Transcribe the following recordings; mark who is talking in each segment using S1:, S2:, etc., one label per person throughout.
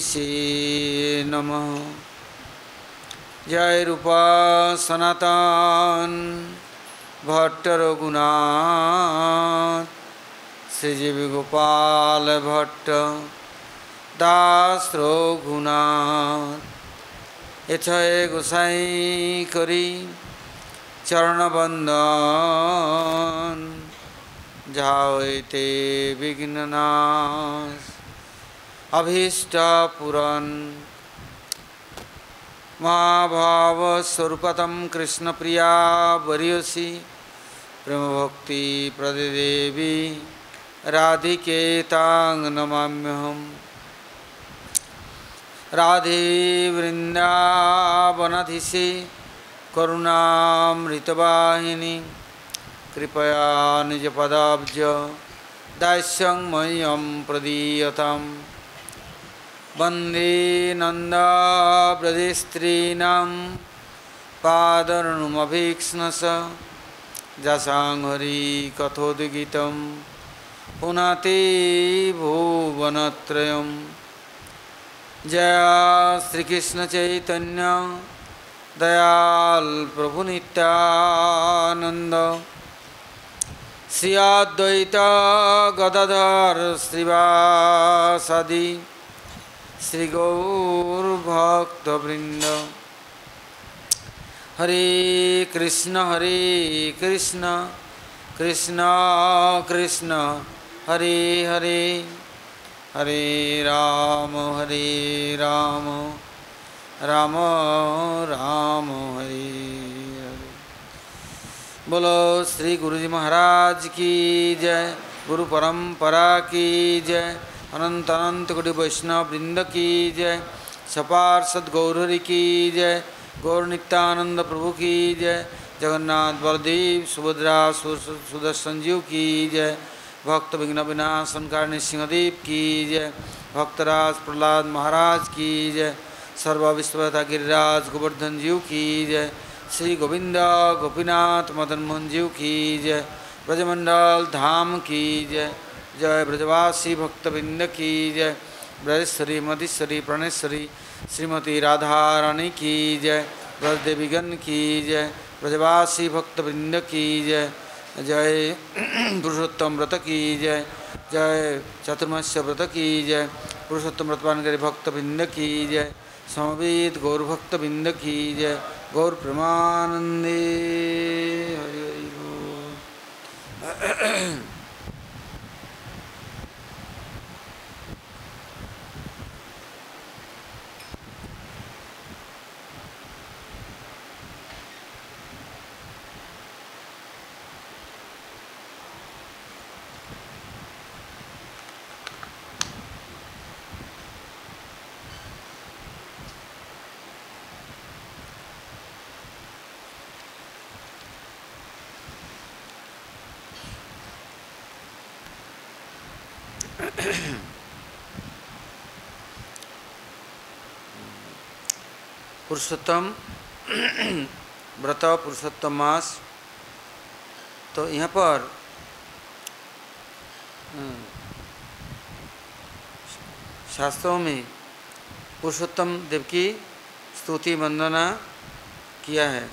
S1: से नमः। जय रूपा सनातन भट्ट रघुनाथ श्रीजीवी गोपाल भट्ट दास रघुनाथ। एथय गोसाई करी चरण बंदन जाते विघ्ननाश अभीष्ट पुरन। महाभाव स्वरूपतम कृष्ण प्रिया वरियसी प्रेम भक्ति प्रदेवी राधिके तांग नमाम्यहम। राधे वृंदावनाधीशे करुणामृतवाहिनी कृपया निजपदाब्ज दास्यं मह्यं प्रदीयताम्। वन्दे नन्दाव्रजस्त्रीणां पादरुणमभीक्ष्णश जसां हरिकथोद्गीतं पुनाते भुवनत्रयं। जय श्रीकृष्ण चैतन्य दयाल प्रभु नित्यानंद श्री अद्वैत गदाधर श्रीवासादि श्री गौर भक्तवृंद। हरे कृष्ण कृष्ण कृष्ण हरे हरे हरे राम राम राम हरे हरे। बोलो श्री गुरुजी महाराज की जय। गुरु परंपरा की जय। अनंत अनंत कोटि वैष्णव वृंद की जय। सपार्षद गौरहरि की जय। गौर नित्यानंद प्रभु की जय। जगन्नाथ बलदेव सुभद्रा सुदर्शन जीव की जय। भक्त विघ्न विनाशन कारणी सिंहदेव की जय। भक्तराज प्रहलाद महाराज की जय। सर्व विश्वता गिरिराज गोवर्धन जीव की जय। श्री गोविंद गोपीनाथ मदन मोहन जीव की जय। ब्रजमंडल धाम की जय। जय ब्रजवासी भक्तवृंद की जय। ब्रजेश्वरी मधेश्वरी प्रणेश्वरी श्रीमती राधा रानी की जय। ब्रजदेवीगण की जय। ब्रजवासी भक्तवृंद की जय। जय पुरुषोत्तम व्रत की जय। जय चतुर्मास्य व्रत की जय। पुरुषोत्तम व्रतवानकारी भक्तवृंद की जय। समवेत गौर भक्तवृंद की जय। गौर प्रेमानंदे हरि हरि बोल। पुरुषोत्तम व्रत पुरुषोत्तम मास। तो यहाँ पर शास्त्रों में पुरुषोत्तम देव की स्तुति वंदना किया है।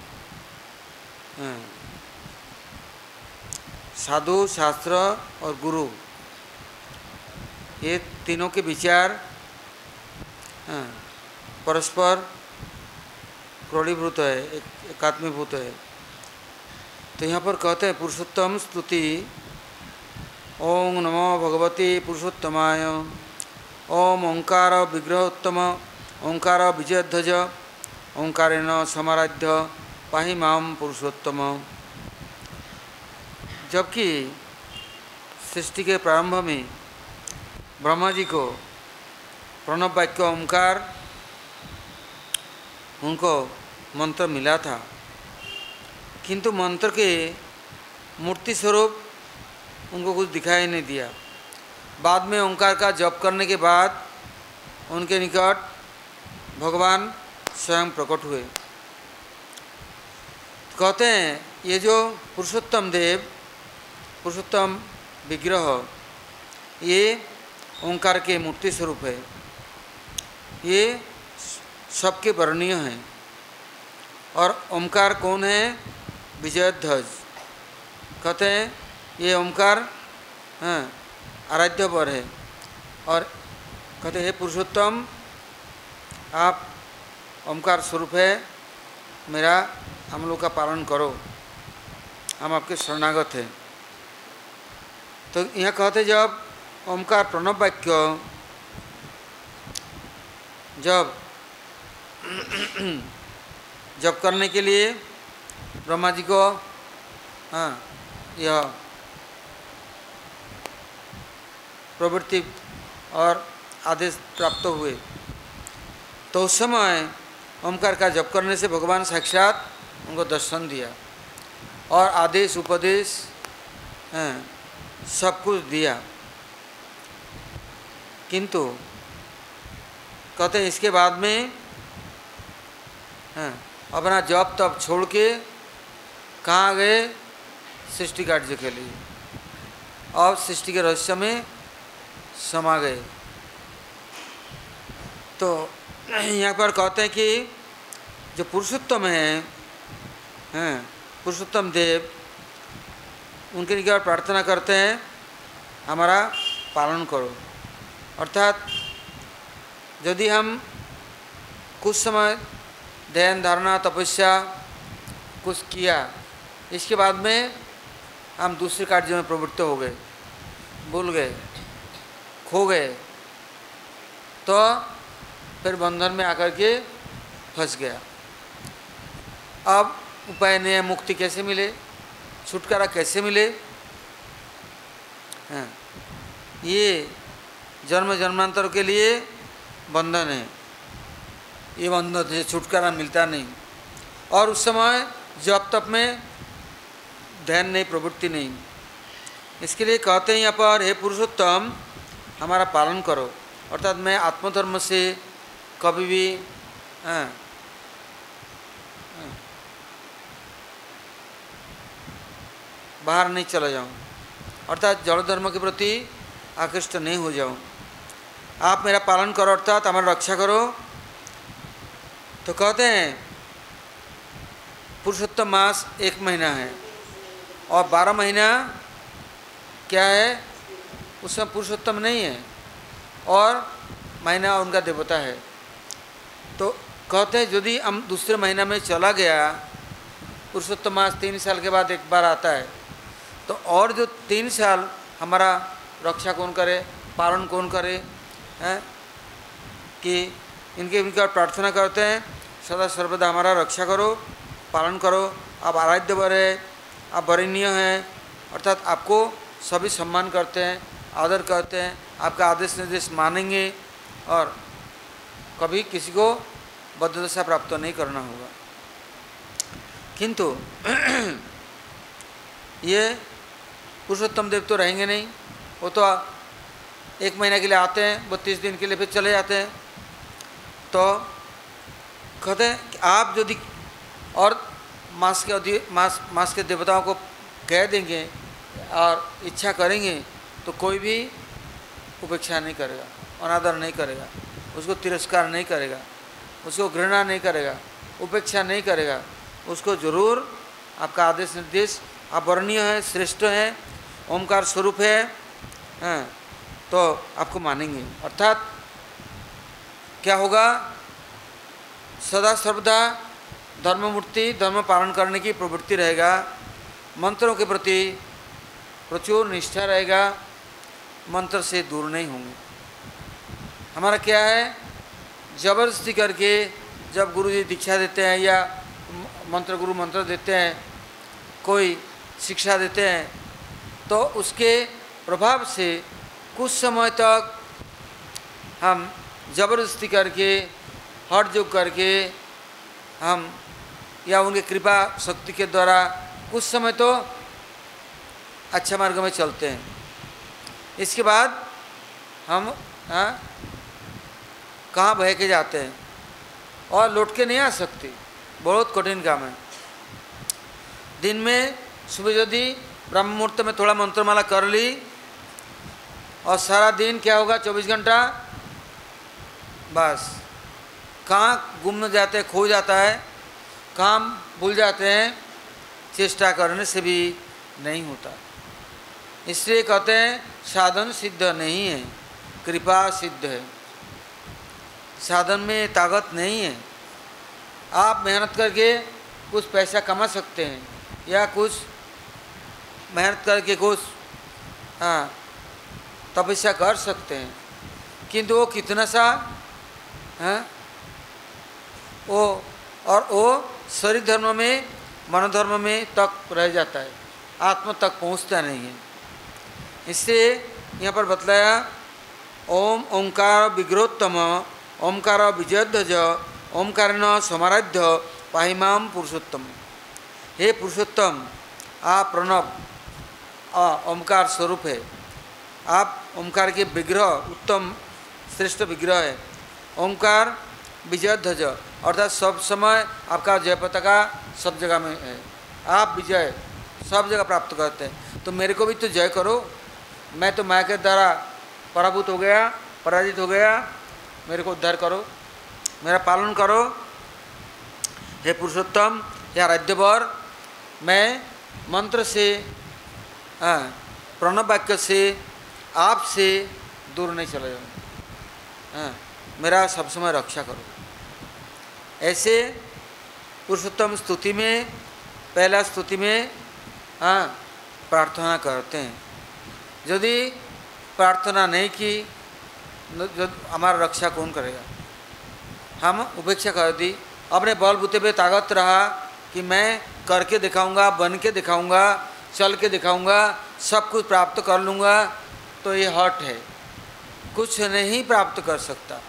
S1: साधु शास्त्र और गुरु ये तीनों के विचार परस्पर क्रोढ़ीभूत है, एकात्मीभूत है। तो यहाँ पर कहते हैं पुरुषोत्तम स्तुति। ओम नमो भगवते पुरुषोत्तमाय। ओम ओंकार विग्रहोत्तम ओंकार विजयध्वज ओंकारेण समाराध्य पाहि माम पुरुषोत्तम। जबकि सृष्टि के प्रारंभ में ब्रह्मा जी को प्रणव वाक्य ओंकार उनको मंत्र मिला था, किंतु मंत्र के मूर्ति स्वरूप उनको कुछ दिखाई नहीं दिया। बाद में ओंकार का जप करने के बाद उनके निकट भगवान स्वयं प्रकट हुए। कहते हैं ये जो पुरुषोत्तम देव पुरुषोत्तम विग्रह ये ओंकार के मूर्ति स्वरूप है। ये सबके वर्णीय हैं। और ओमकार कौन है? विजयध्वज। कहते हैं ये ओमकार आराध्य वर है। और कहते हे पुरुषोत्तम, आप ओमकार स्वरूप है, मेरा हम लोग का पालन करो, हम आपके शरणागत हैं। तो यहाँ कहते जब ओमकार प्रणव वाक्य जब करने के लिए ब्रह्मा जी को यह प्रवृत्ति और आदेश प्राप्त हुए, तो उस समय ओमकार का जप करने से भगवान साक्षात उनको दर्शन दिया और आदेश उपदेश सब कुछ दिया। किंतु कहते हैं इसके बाद में अपना जॉब तब छोड़ के कहाँ गए? सृष्टि कार्य के लिए, और सृष्टि के रहस्य में समा गए। तो यहाँ पर कहते हैं कि जो पुरुषोत्तम है, पुरुषोत्तम देव, उनके लिए प्रार्थना करते हैं हमारा पालन करो। अर्थात यदि हम कुछ समय ध्यान धारणा तपस्या कुछ किया, इसके बाद में हम दूसरे कार्य में प्रवृत्त हो गए, भूल गए, खो गए, तो फिर बंधन में आकर के फंस गया। अब उपाय नहीं है, मुक्ति कैसे मिले, छुटकारा कैसे मिले? ये जन्म जन्मांतर के लिए बंधन है, ये बंधन से छुटकारा मिलता नहीं। और उस समय जब तप में ध्यान नहीं, प्रवृत्ति नहीं। इसके लिए कहते हैं यहाँ पर हे पुरुषोत्तम, हमारा पालन करो। अर्थात मैं आत्मधर्म से कभी भी बाहर नहीं चला जाऊँ, अर्थात जड़ धर्म के प्रति आकृष्ट नहीं हो जाऊँ। आप मेरा पालन करो, अर्थात हमारा रक्षा करो। तो कहते हैं पुरुषोत्तम मास 1 महीना है और 12 महीना क्या है? उसमें पुरुषोत्तम नहीं है और महीना उनका देवता है। तो कहते हैं यदि हम दूसरे महीना में चला गया, पुरुषोत्तम मास 3 साल के बाद एक बार आता है, तो और जो 3 साल हमारा रक्षा कौन करे, पालन कौन करे? हैं कि इनका प्रार्थना करते हैं सदा सर्वदा हमारा रक्षा करो, पालन करो। आप आराध्य वर है, आप वरणीय हैं, अर्थात आपको सभी सम्मान करते हैं, आदर करते हैं, आपका आदेश निर्देश मानेंगे और कभी किसी को बद्धदशा प्राप्त नहीं करना होगा। किंतु ये पुरुषोत्तम देव तो रहेंगे नहीं, वो तो 1 महीने के लिए आते हैं, 32 दिन के लिए फिर चले जाते हैं। तो कहते हैं कि आप यदि और मास के देवताओं को कह देंगे और इच्छा करेंगे, तो कोई भी उपेक्षा नहीं करेगा, अनादर नहीं करेगा, उसको तिरस्कार नहीं करेगा, उसको घृणा नहीं करेगा, उपेक्षा नहीं करेगा। उसको जरूर आपका आदेश निर्देश, आप वर्णीय है, श्रेष्ठ है, ओमकार स्वरूप है, तो आपको मानेंगे। अर्थात क्या होगा? सदा सर्वदा धर्ममूर्ति, धर्म पालन करने की प्रवृत्ति रहेगा, मंत्रों के प्रति प्रचुर निष्ठा रहेगा, मंत्र से दूर नहीं होंगे। हमारा क्या है? जबरदस्ती करके जब गुरु जी दीक्षा देते हैं या गुरु मंत्र देते हैं, कोई शिक्षा देते हैं, तो उसके प्रभाव से कुछ समय तक हम जबरदस्ती करके, हट जोग करके हम या उनके कृपा शक्ति के द्वारा कुछ समय तो अच्छा मार्ग में चलते हैं। इसके बाद हम कहाँ बह के जाते हैं और लौट के नहीं आ सकते। बहुत कठिन काम है। दिन में सुबह यदि ब्रह्म मुहूर्त में थोड़ा मंत्रमाला कर ली और सारा दिन क्या होगा? 24 घंटा बस कहाँ गुम जाते हैं, खो जाता है, काम भूल जाते हैं, चेष्टा करने से भी नहीं होता। इसलिए कहते हैं साधन सिद्ध नहीं है, कृपा सिद्ध है। साधन में ताकत नहीं है। आप मेहनत करके कुछ पैसा कमा सकते हैं या कुछ मेहनत करके कुछ तपस्या कर सकते हैं, किंतु वो कितना सा वो शरीर धर्म में, मनोधर्म में तक रह जाता है, आत्मा तक पहुंचता नहीं है। इससे यहाँ पर बतलाया ओम ओंकार विग्रोत्तम ओंकार विजयध्वज ओंकार न समाराध्य पाहिमाम पुरुषोत्तम। हे पुरुषोत्तम, आप प्रणव ओंकार स्वरूप है, आप ओंकार के विग्रह, उत्तम श्रेष्ठ विग्रह है। ओंकार विजयध्वज अर्थात सब समय आपका जय पताका सब जगह में है, आप विजय सब जगह प्राप्त करते हैं। तो मेरे को भी तो जय करो, मैं तो माया के द्वारा पराभूत हो गया, पराजित हो गया, मेरे को उद्धार करो, मेरा पालन करो। हे पुरुषोत्तम, या आराध्यवर, मैं मंत्र से प्रणव वाक्य से आपसे दूर नहीं चला जाऊँ, मेरा सब समय रक्षा करो। ऐसे पुरुषोत्तम स्तुति में, पहला स्तुति में प्रार्थना करते हैं। यदि प्रार्थना नहीं की हमारा रक्षा कौन करेगा? हम उपेक्षा कर दी, अपने बलबूते पे ताकत रहा कि मैं करके दिखाऊंगा, बन के दिखाऊंगा, चल के दिखाऊंगा, सब कुछ प्राप्त कर लूँगा, तो ये हट है, कुछ नहीं प्राप्त कर सकता।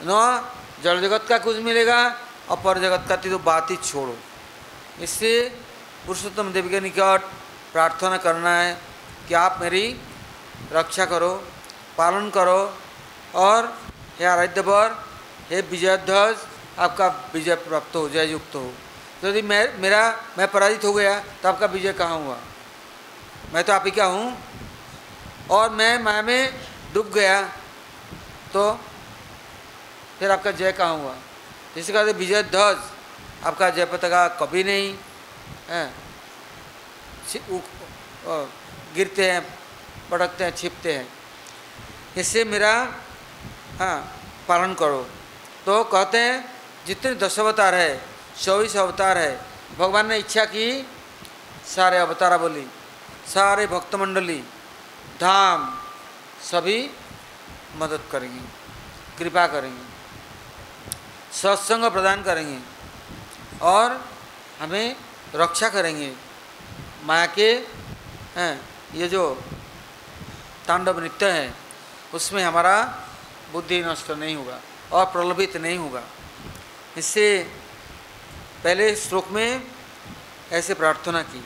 S1: न जड़ जगत का कुछ मिलेगा और पर जगत का तो बात ही छोड़ो। इससे पुरुषोत्तम देव के निकट प्रार्थना करना है कि आप मेरी रक्षा करो, पालन करो, और हे आराध्यवर, हे विजयध्वज, आपका विजय प्राप्त हो जाए, युक्त हो। यदि मैं पराजित हो गया तो आपका विजय कहाँ हुआ? मैं तो आप ही का हूँ, और मैं माया में डूब गया तो फिर आपका जय कहाँ हुआ? जिसके कहते विजयध्वज, आपका जय पताका कभी नहीं गिरते हैं, पटकते हैं, छिपते हैं। इससे मेरा पालन करो। तो कहते हैं जितने 10 अवतार है, 24 अवतार है, भगवान ने इच्छा की सारे अवतारा बोली, सारे भक्त मंडली, धाम सभी मदद करेंगे, कृपा करेंगे, सत्संग प्रदान करेंगे और हमें रक्षा करेंगे। माया के ये जो तांडव नृत्य है उसमें हमारा बुद्धि नष्ट नहीं होगा और प्रलोभित नहीं होगा। इससे पहले श्लोक में ऐसे प्रार्थना की।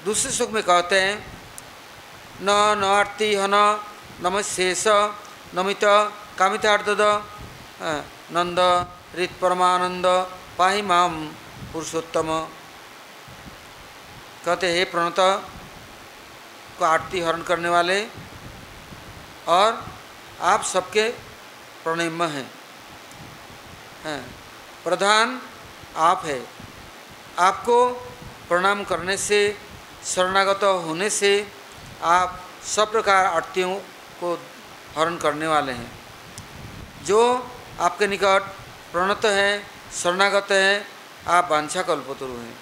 S1: दूसरे श्लोक में कहते हैं न आर्ति हन नमशेष नमित कामितार्थद नंद रित परमानंद पाहि माम पुरुषोत्तम। कहते हे प्रणत को आरती हरण करने वाले, और आप सबके प्रणम्य हैं, प्रधान आप है। आपको प्रणाम करने से, शरणागत होने से आप सब प्रकार आरतियों को हरण करने वाले हैं। जो आपके निकट प्रणत हैं, शरणागत हैं, आप वांछा कल्पतरु हैं।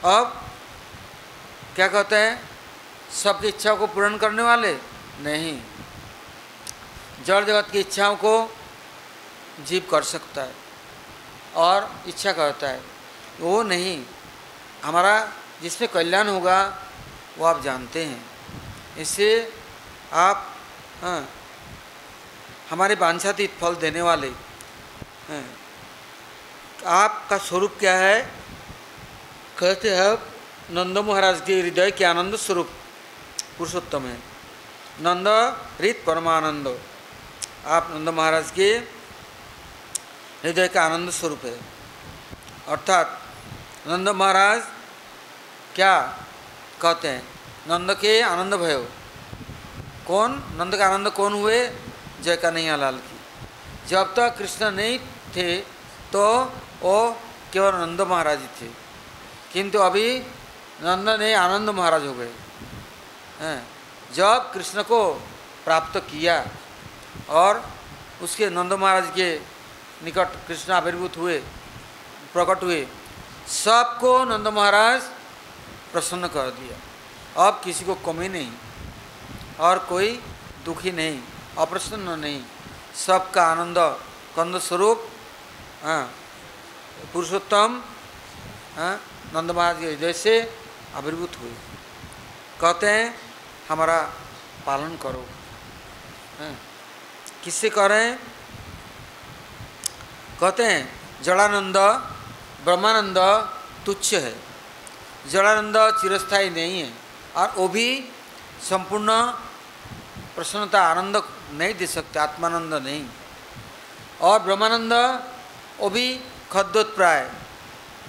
S1: अब क्या कहते हैं? सबकी इच्छाओं को पूर्ण करने वाले नहीं, जड़ जगत की इच्छाओं को जीव कर सकता है और इच्छा करता है, वो नहीं। हमारा जिसमें कल्याण होगा वो आप जानते हैं। इससे आप हमारे वांछातीत फल देने वाले हैं। आपका स्वरूप क्या है? कहते हैं नंद महाराज के हृदय के आनंद स्वरूप पुरुषोत्तम है। नंद रित परमानंद, आप नंद महाराज के हृदय का आनंद स्वरूप है। अर्थात नंद महाराज क्या कहते हैं? नंद के आनंद भयो। कौन नंद का आनंद कौन हुए? जय का नहीं लाल की। जब तक कृष्ण नहीं थे तो वो केवल नंद महाराज ही थे, किंतु अभी नंद नहीं आनंद महाराज हो गए हैं। जब कृष्ण को प्राप्त किया और उसके नंद महाराज के निकट कृष्ण आविर्भूत हुए, प्रकट हुए, सबको नंद महाराज प्रसन्न कर दिया। अब किसी को कमी नहीं और कोई दुखी नहीं, अप्रसन्न नहीं, सबका आनंद कंद स्वरूप पुरुषोत्तम नंद महाराज के हृदय से आविर्भूत हुए। कहते हैं हमारा पालन करो। किससे कह रहे हैं? कहते हैं जड़ानंद ब्रह्मानंद तुच्छ है, जड़ानंद चिरस्थायी नहीं है और वो भी संपूर्ण प्रसन्नता आनंद नहीं दे सकते, आत्मानंद नहीं। और ब्रह्मानंद वो भी खद्योतप्राय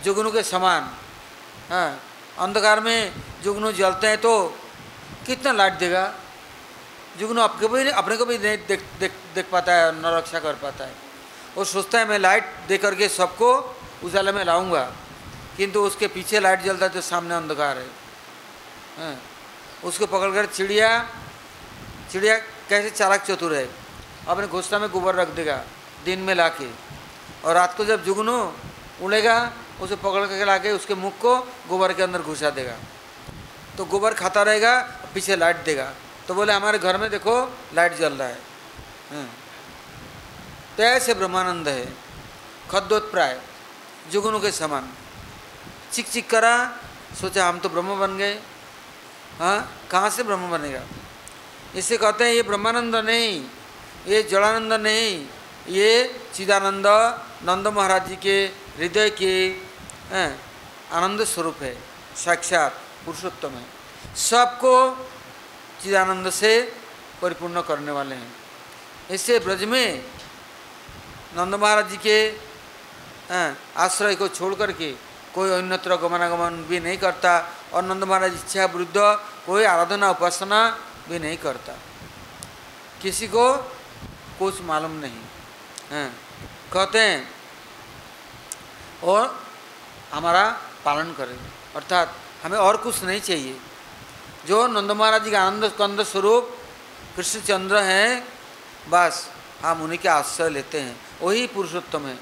S1: जुगनू के समान। अंधकार में जुगनू जलते हैं तो कितना लाइट देगा? जुगनू अपने को भी नहीं देख पाता है, न रक्षा कर पाता है। वो सोचता है मैं लाइट दे करके सबको उजाले में लाऊंगा, किंतु उसके पीछे लाइट जलता है तो सामने अंधकार है। उसको पकड़कर चिड़िया कैसे चालाक चतुर है, अपने घोंसला में गोबर रख देगा दिन में लाके, और रात को जब जुगनू उड़ेगा उसे पकड़ कर लाके उसके मुख को गोबर के अंदर घुसा देगा, तो गोबर खाता रहेगा, पीछे लाइट देगा। तो बोले हमारे घर में देखो लाइट जल रहा है। तो ऐसे ब्रह्मानंद है, खद्योतप्राय जुगनू के समान। चिक चिक करा, सोचा हम तो ब्रह्म बन गए। कहाँ से ब्रह्म बनेगा? इसे कहते हैं ये ब्रह्मानंद नहीं, ये जड़ानंद नहीं, ये चिदानंद नंद महाराज जी के हृदय के आनंद स्वरूप है, साक्षात पुरुषोत्तम है, सबको चिदानंद से परिपूर्ण करने वाले हैं। इससे ब्रज में नंद महाराज जी के आश्रय को छोड़ करके कोई अन्यत्र गमनागमन भी नहीं करता, और नंद महाराज इच्छा विरुद्ध कोई आराधना उपासना भी नहीं करता। किसी को कुछ मालूम नहीं कहते हैं, और हमारा पालन करें, अर्थात हमें और कुछ नहीं चाहिए। जो नंद महाराज जी का आनंद कंद स्वरूप कृष्णचंद्र हैं, बस हम उन्हीं के आश्रय लेते हैं, वही पुरुषोत्तम है,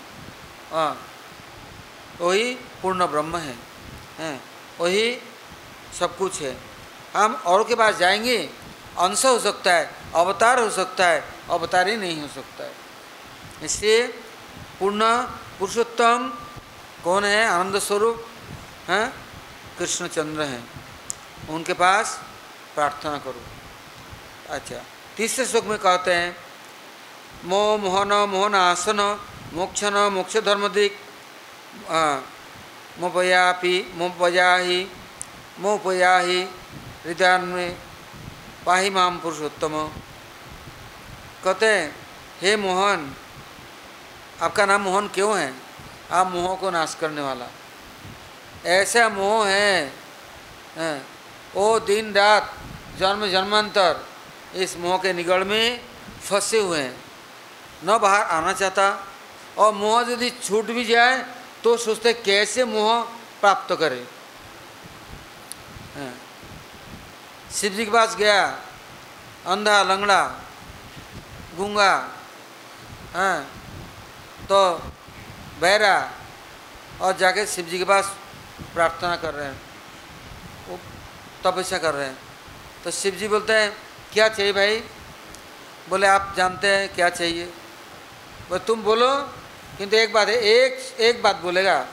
S1: वही पूर्ण ब्रह्म है, वही सब कुछ है। हम और के पास जाएंगे, अंश हो सकता है, अवतार हो सकता है, अवतार ही नहीं हो सकता है। इसलिए पूर्ण पुरुषोत्तम कौन है? आनंद स्वरूप कृष्णचंद्र हैं, उनके पास प्रार्थना करो। अच्छा, तीसरे श्लोक में कहते हैं मोह मोहन मोहन आसन मोक्षन मोक्ष धर्मदिक मोपयाही हृदय में पाही माम पुरुषोत्तम। कहते हैं हे मोहन, आपका नाम मोहन क्यों है? आप मोह को नाश करने वाला। ऐसा मोह है, वो दिन रात जन्म जन्मांतर इस मोह के निगड़ में फंसे हुए हैं, न बाहर आना चाहता, और मोह यदि छूट भी जाए तो सोचते कैसे मोह प्राप्त करे। शिव जी के पास गया, अंधा लंगड़ा गूंगा, तो बहरा, और जाके शिव जी के पास प्रार्थना कर रहे हैं, वो तपस्या कर रहे हैं। तो शिव जी बोलते हैं क्या चाहिए भाई? बोले आप जानते हैं क्या चाहिए? बोले तुम बोलो, किंतु एक बात है, एक बात बोलेगा,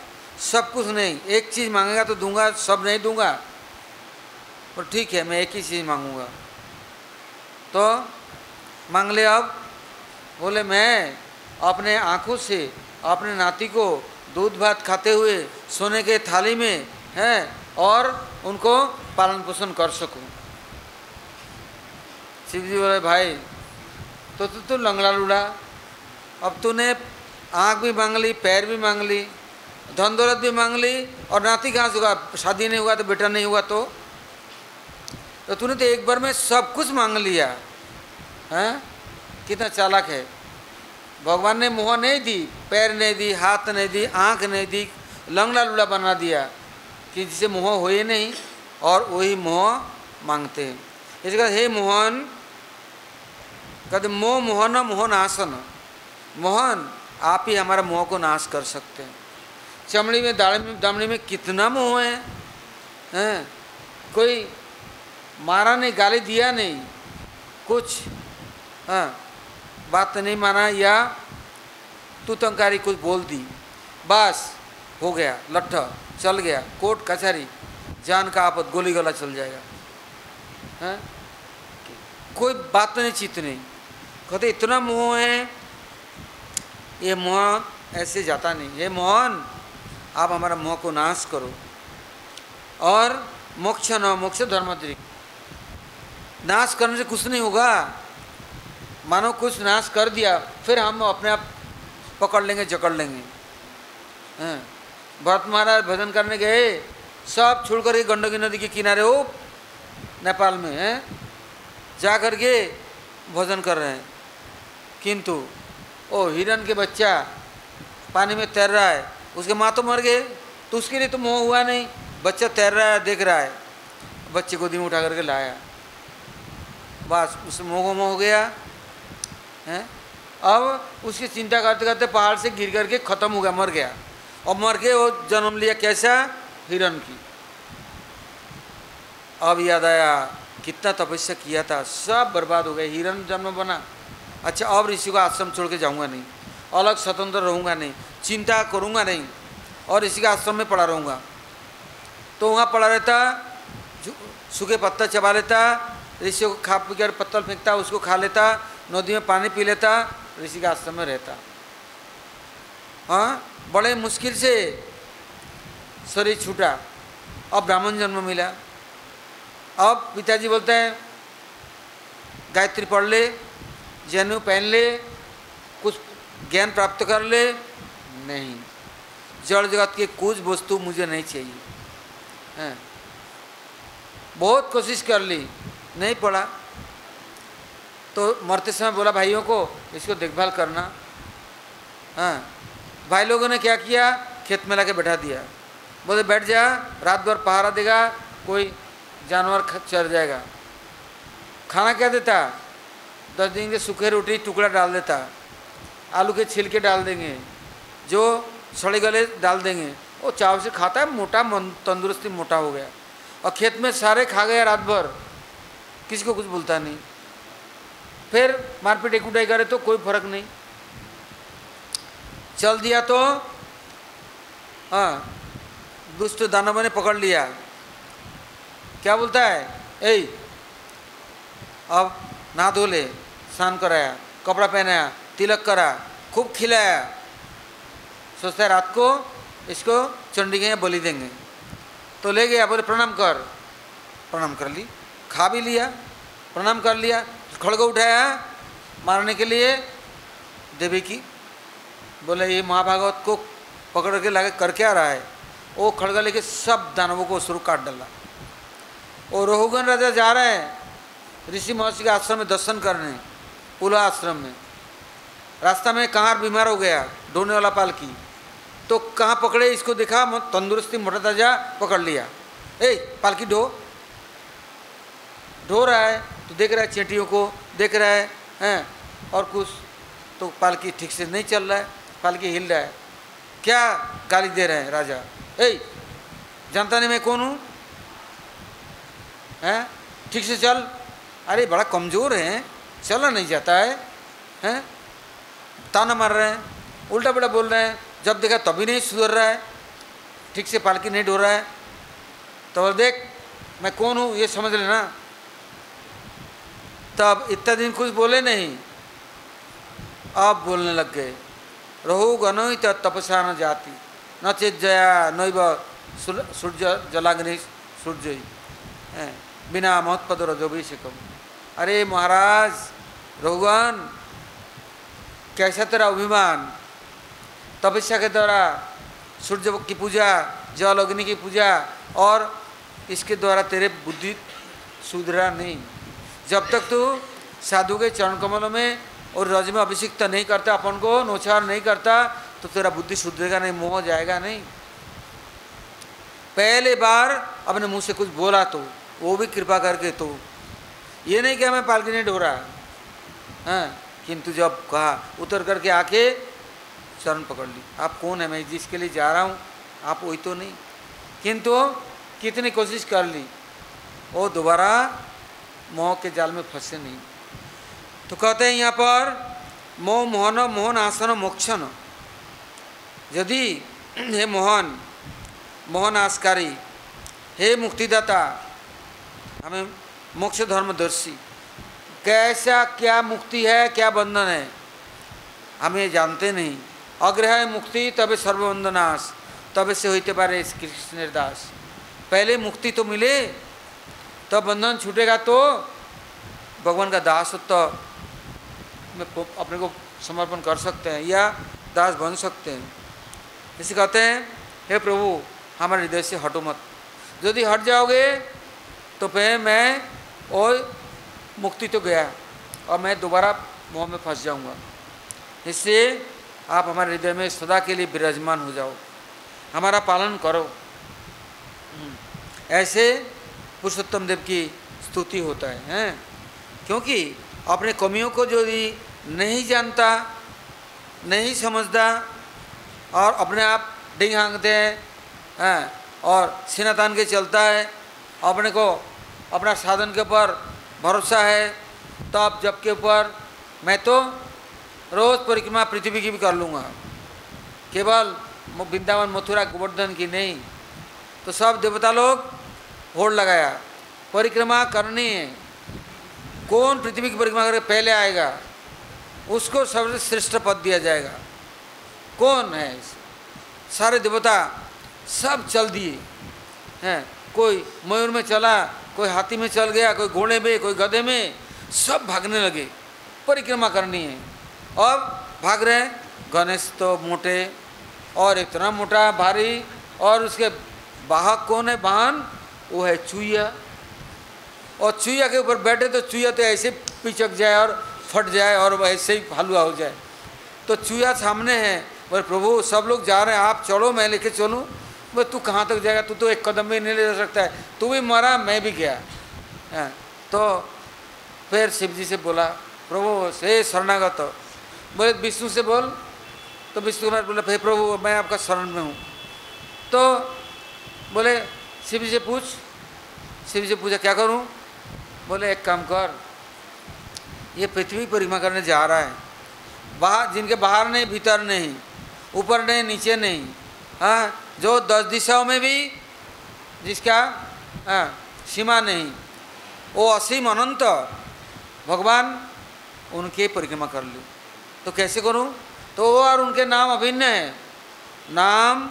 S1: सब कुछ नहीं, एक चीज़ मांगेगा तो दूंगा, सब नहीं दूंगा। और ठीक है, मैं एक ही चीज़ मांगूंगा। तो मांग ले। अब बोले मैं अपने आँखों से अपने नाती को दूध भात खाते हुए सोने के थाली में है और उनको पालन पोषण कर सकूं। शिव जी बोले भाई तो तू लंगड़ा लूड़ा, अब तूने आँख भी मांग ली, पैर भी मांग ली, धन दौलत भी मांग ली, और नाती कहाँ से होगा? शादी नहीं हुआ तो बेटा नहीं हुआ तो तूने तो एक बार में सब कुछ मांग लिया। हैं? कितना चालाक है। भगवान ने मुँह नहीं दी, पैर नहीं दी, हाथ नहीं दी, आँख नहीं दी, लंगड़ा लूला बना दिया कि जिसे मुँह हो ही नहीं और वही मुँह मांगते हैं। इसके बाद हे मोहन, कहते मोह मोहन मोह नाशन, मोहन आप ही हमारा मोह को नाश कर सकते हैं। चमड़ी में दामड़ी में कितना मोह है, हैं? कोई मारा नहीं, गाली दिया नहीं, कुछ हाँ बात नहीं माना या तुतंकारी कुछ बोल दी, बस हो गया, लट्ठा चल गया, कोर्ट कचहरी, जान का आपत, गोली गला चल जाएगा। हैं? कोई बात नहीं, चित नहीं। कहते इतना मोह है, ये मोह ऐसे जाता नहीं। हे मोहन आप हमारा मोह को नाश करो। और मोक्ष न मोक्ष धर्मद्रिक, नाश करने से कुछ नहीं होगा। मानो कुछ नाश कर दिया, फिर हम अपने आप पकड़ लेंगे, जकड़ लेंगे। हैं? भरत महाराज भजन करने गए, सब छोड़ कर गंडकी नदी के किनारे हो नेपाल में हैं, जा कर के भजन कर रहे हैं। किंतु ओ हिरण के बच्चा पानी में तैर रहा है, उसके माँ तो मर गए, तो उसके लिए तो मोह हुआ नहीं। बच्चा तैर रहा है, देख रहा है, बच्चे गोदी में उठा करके लाया, बस उस मोह हो गया है। अब उसकी चिंता करते करते पहाड़ से गिर करके खत्म हो गया, मर गया। और मर के वो जन्म लिया कैसा, हिरण की। अब याद आया कितना तपस्या किया था, सब बर्बाद हो गए, हिरण जन्म बना। अच्छा अब ऋषि को आश्रम छोड़ के जाऊंगा नहीं, अलग स्वतंत्र रहूंगा नहीं, चिंता करूंगा नहीं, और ऋषि के आश्रम में पड़ा रहूंगा। तो वहाँ पड़ा रहता, सूखे पत्ता चबा लेता, ऋषियों को खा पी कर पत्तल फेंकता, उसको खा लेता, नदी में पानी पी लेता, ऋषि के आश्रम में रहता। हाँ बड़े मुश्किल से शरीर छूटा, अब ब्राह्मण जन्म मिला। अब पिताजी बोलते हैं गायत्री पढ़ ले, जनेऊ पहन ले, कुछ ज्ञान प्राप्त कर ले। नहीं, जड़ जगत की कुछ वस्तु मुझे नहीं चाहिए। हैं? बहुत कोशिश कर ली, नहीं पड़ा। तो मरते समय बोला भाइयों को इसको देखभाल करना। हाँ भाई लोगों ने क्या किया, खेत में लाके बैठा दिया, बोले बैठ जा, रात भर पहरा देगा, कोई जानवर चर जाएगा। खाना क्या देता, 10 दिन के सूखे रोटी टुकड़ा डाल देता, आलू के छिलके डाल देंगे, जो सड़े गले डाल देंगे, वो चाव से खाता है, मोटा तंदुरुस्ती मोटा हो गया। और खेत में सारे खा गया रात भर, किसी को कुछ बोलता नहीं। फिर मारपीट एक उठाई करे तो कोई फर्क नहीं, चल दिया तो हाँ दुष्ट दानव ने पकड़ लिया। क्या बोलता है, ए अब नहा धो ले, स्नान कराया, कपड़ा पहनाया, तिलक करा, खूब खिलाया, सोचता है रात को इसको चंडी के बलि देंगे। तो ले गया, बोले प्रणाम कर, प्रणाम कर ली, खा भी लिया, प्रणाम कर लिया, खड़ग उठाया मारने के लिए देवी की। बोले ये महाभागवत को पकड़ के लाके कर क्या रहा है। वो खड़गा लेके सब दानवों को शुरू काट डाला। और रोहुगन राजा जा रहे हैं ऋषि महर्षि के आश्रम में दर्शन करने, पुला आश्रम में। रास्ता में कांवर बीमार हो गया, ढोने वाला पालकी, तो कहाँ पकड़े इसको देखा, तंदुरुस्ती मोटा ताजा, पकड़ लिया। ए पालकी ढो रहा है, तो देख रहा है चेटियों को, देख रहा है हैं, और कुछ तो पालकी ठीक से नहीं चल रहा है, पालकी हिल रहा है। क्या गाली दे रहे हैं राजा, ए जानता नहीं मैं कौन हूँ, हैं ठीक से चल। अरे बड़ा कमज़ोर है, चला नहीं जाता है, हैं ताना मार रहे हैं, उल्टा पुल्टा बोल रहे हैं, जब देखा तभी नहीं सुधर रहा है, ठीक से पालकी नहीं ढो रहा है। तो देख मैं कौन हूँ ये समझ लेना। तब इतना दिन कुछ बोले नहीं, अब बोलने लग गए। रहु गणोई तपसा न जाति, न चेत जया नैव सूर्य जलाग्नि सूर्य बिना महत्पद रजोभिषेकम। अरे महाराज रघुगण, कैसा तेरा अभिमान, तपस्या के द्वारा सूर्य की पूजा, जल अग्नि की पूजा, और इसके द्वारा तेरे बुद्धि सुधरा नहीं। जब तक तू साधु के चरण कमलों में और रज में अभिषिक्त नहीं करता, अपन को नोचार नहीं करता, तो तेरा बुद्धि शुद्धेगा नहीं, मोह जाएगा नहीं। पहले बार अपने मुंह से कुछ बोला तो वो भी कृपा करके, तो ये नहीं कि मैं पालकी नहीं ढो रहा, हाँ, किंतु जब कहा उतर करके आके चरण पकड़ ली। आप कौन है, मैं जिसके लिए जा रहा हूँ आप वही तो नहीं, किंतु कितनी कोशिश कर ली, वो दोबारा मोह के जाल में फंसे नहीं। तो कहते हैं यहाँ पर मोह मोहन मोहन आसन मोक्षण, यदि हे मोहन मोहन आसकारी, हे मुक्तिदाता, हमें मोक्ष धर्मदर्शी, कैसा क्या मुक्ति है क्या बंधन है हमें जानते नहीं। अग्रह मुक्ति तबे सर्वबंधनाश, तबे से होते पारे कृष्ण दास। पहले मुक्ति तो मिले तब बंधन छूटेगा, तो भगवान का दासत्व में अपने को समर्पण कर सकते हैं या दास बन सकते हैं। इसे कहते हैं हे प्रभु हमारे हृदय से हटो मत, यदि हट जाओगे तो फिर मैं और मुक्ति तो गया और मैं दोबारा मोह में फंस जाऊंगा। इससे आप हमारे हृदय में सदा के लिए विराजमान हो जाओ, हमारा पालन करो। ऐसे पुरुषोत्तम देव की स्तुति होता है, हैं? क्योंकि अपने कमियों को जो नहीं जानता, नहीं समझता और अपने आप डिंग हाँकते हैं और सीना तान के चलता है, अपने को अपना साधन के ऊपर भरोसा है, तब जब के ऊपर मैं तो रोज़ परिक्रमा पृथ्वी की भी कर लूँगा, केवल वृंदावन मथुरा गोवर्धन की नहीं। तो सब देवता लोग होड़ लगाया, परिक्रमा करनी है, कौन पृथ्वी की परिक्रमा करके पहले आएगा उसको सबसे श्रेष्ठ पद दिया जाएगा। कौन है? सारे देवता सब चल दिए हैं, कोई मयूर में चला, कोई हाथी में चल गया, कोई घोड़े में, कोई गधे में, सब भागने लगे, परिक्रमा करनी है। अब भाग रहे हैं, गणेश तो मोटे और इतना मोटा भारी, और उसके वाहक कौन है, वाहन वो है चूया, और चूया के ऊपर बैठे तो चूया तो ऐसे पिचक जाए और फट जाए और ऐसे ही हलवा हो जाए। तो चूया सामने है, बोले प्रभु सब लोग जा रहे हैं, आप चलो मैं लेके चलूँ। बोले तू कहाँ तक जाएगा, तू तो एक कदम भी नहीं ले जा सकता है, तू भी मरा मैं भी गया। तो फिर शिव जी से बोला प्रभु से शरणागत, बोले विष्णु से बोल, तो विष्णु कुमार बोले हे प्रभु मैं आपका शरण में हूँ। तो बोले शिव जी से पूछ, शिव जी से पूछा क्या करूँ, बोले एक काम कर, ये पृथ्वी परिक्रमा करने जा रहा है, बाहर जिनके बाहर नहीं भीतर नहीं, ऊपर नहीं नीचे नहीं, हाँ, जो 10 दिशाओं में भी जिसका सीमा नहीं, वो असीम अनंत भगवान, उनके परिक्रमा कर लूँ। तो कैसे करूँ? तो वो और उनके नाम अभिन्न है, नाम